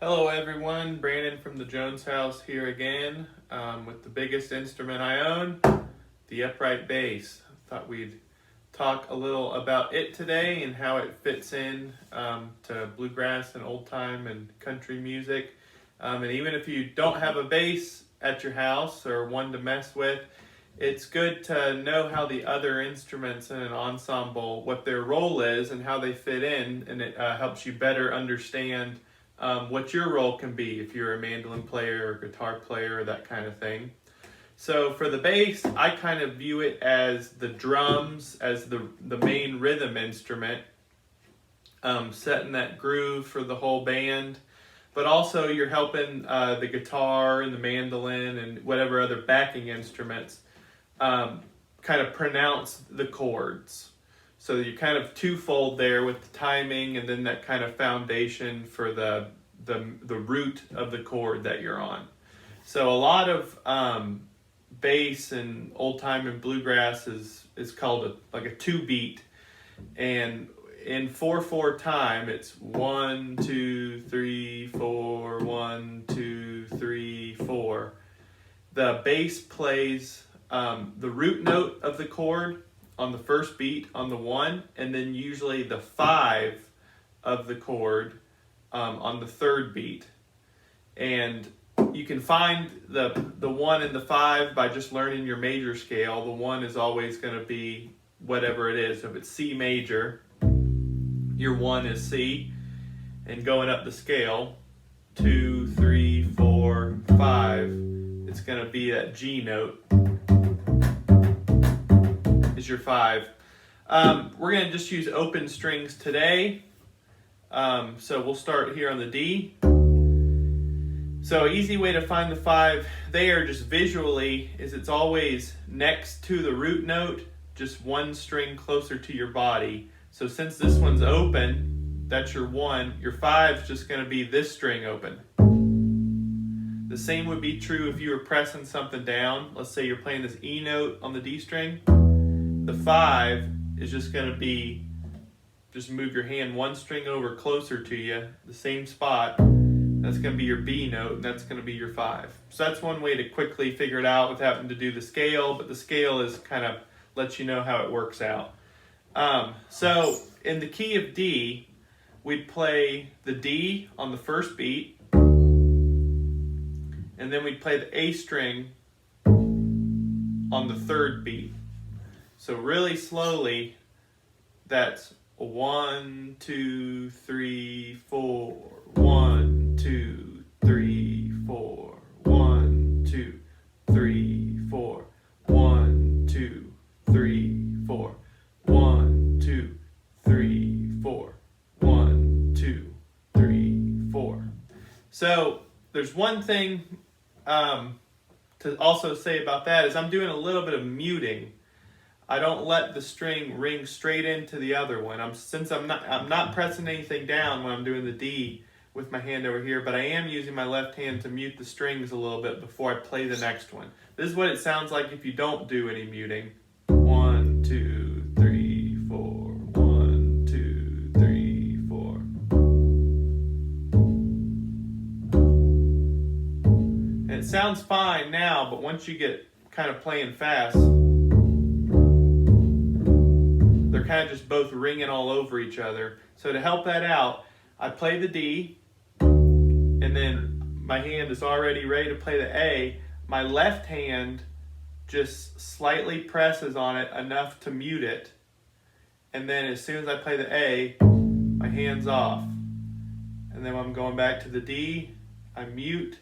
Hello everyone, Brandon from the Jones House here again with the biggest instrument I own, the upright bass. Thought we'd talk a little about it today and how it fits in to bluegrass and old time and country music. And even if you don't have a bass at your house or one to mess with, it's good to know how the other instruments in an ensemble, what their role is and how they fit in, and it helps you better understand what your role can be if you're a mandolin player or guitar player or that kind of thing. So for the bass, I kind of view it as the drums as the main rhythm instrument, setting that groove for the whole band. But also you're helping the guitar and the mandolin and whatever other backing instruments kind of pronounce the chords. So you kind of twofold there with the timing and then that kind of foundation for the root of the chord that you're on. So a lot of bass and old time and bluegrass is called like a 2-beat, and in 4/4 time it's 1 2 3 4 1 2 3 4. The bass plays the root note of the chord on the first beat on the 1, and then usually the 5 of the chord on the third beat. And you can find the 1 and the 5 by just learning your major scale. The 1 is always going to be whatever it is. So if it's C major, your 1 is C, and going up the scale 2 3 4 5, it's going to be that G note is your 5. We're going to just use open strings today. So we'll start here on the D. So easy way to find the 5 there just visually is it's always next to the root note, just one string closer to your body. So since this one's open, that's your 1, your 5 is just going to be this string open. The same would be true if you were pressing something down. Let's say you're playing this E note on the D string. The 5 is just going to be, just move your hand one string over closer to you, the same spot. That's going to be your B note, and that's going to be your 5. So that's one way to quickly figure it out without having to do the scale, but the scale is kind of lets you know how it works out. So in the key of D, we'd play the D on the first beat, and then we'd play the A string on the third beat. So really slowly, that's 1 2 3 4, 1 2 3 4, 1 2 3 4, 1 2 3 4, 1 2 3 4, 1 2 3 4. So there's one thing to also say about that is I'm doing a little bit of muting. I don't let the string ring straight into the other one. Since I'm not pressing anything down when I'm doing the D with my hand over here, but I am using my left hand to mute the strings a little bit before I play the next one. This is what it sounds like if you don't do any muting. 1 2 3 4, 1 2 3 4. And it sounds fine now, but once you get kind of playing fast, they're kind of just both ringing all over each other. So to help that out, I play the D, and then my hand is already ready to play the A. My left hand just slightly presses on it enough to mute it, and then as soon as I play the A, my hand's off. And then when I'm going back to the D, I mute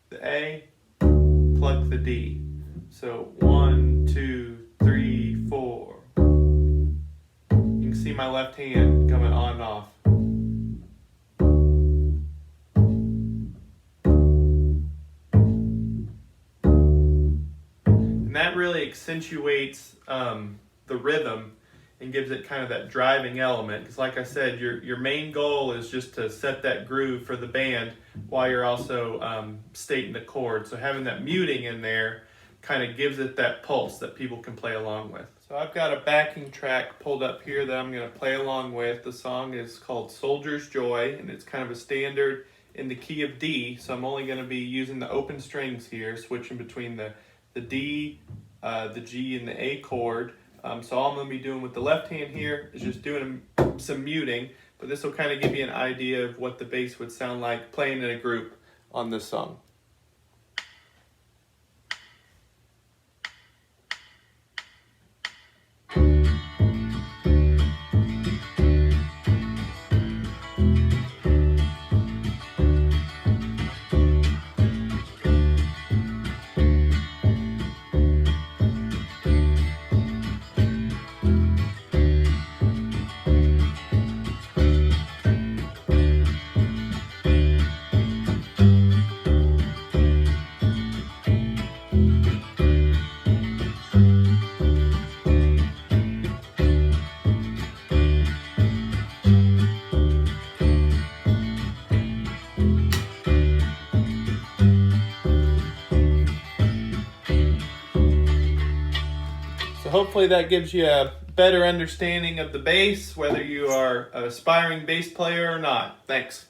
the A, pluck the D. So 1 2 3 4. You can see my left hand coming on and off. And that really accentuates the rhythm and gives it kind of that driving element. Because like I said, your main goal is just to set that groove for the band while you're also stating the chord. So having that muting in there kind of gives it that pulse that people can play along with. So I've got a backing track pulled up here that I'm going to play along with. The song is called Soldier's Joy, and it's kind of a standard in the key of D, so I'm only going to be using the open strings here, switching between the D, the G, and the A chord. So all I'm going to be doing with the left hand here is just doing some muting, but this will kind of give you an idea of what the bass would sound like playing in a group on this song. So hopefully that gives you a better understanding of the bass, whether you are an aspiring bass player or not. Thanks.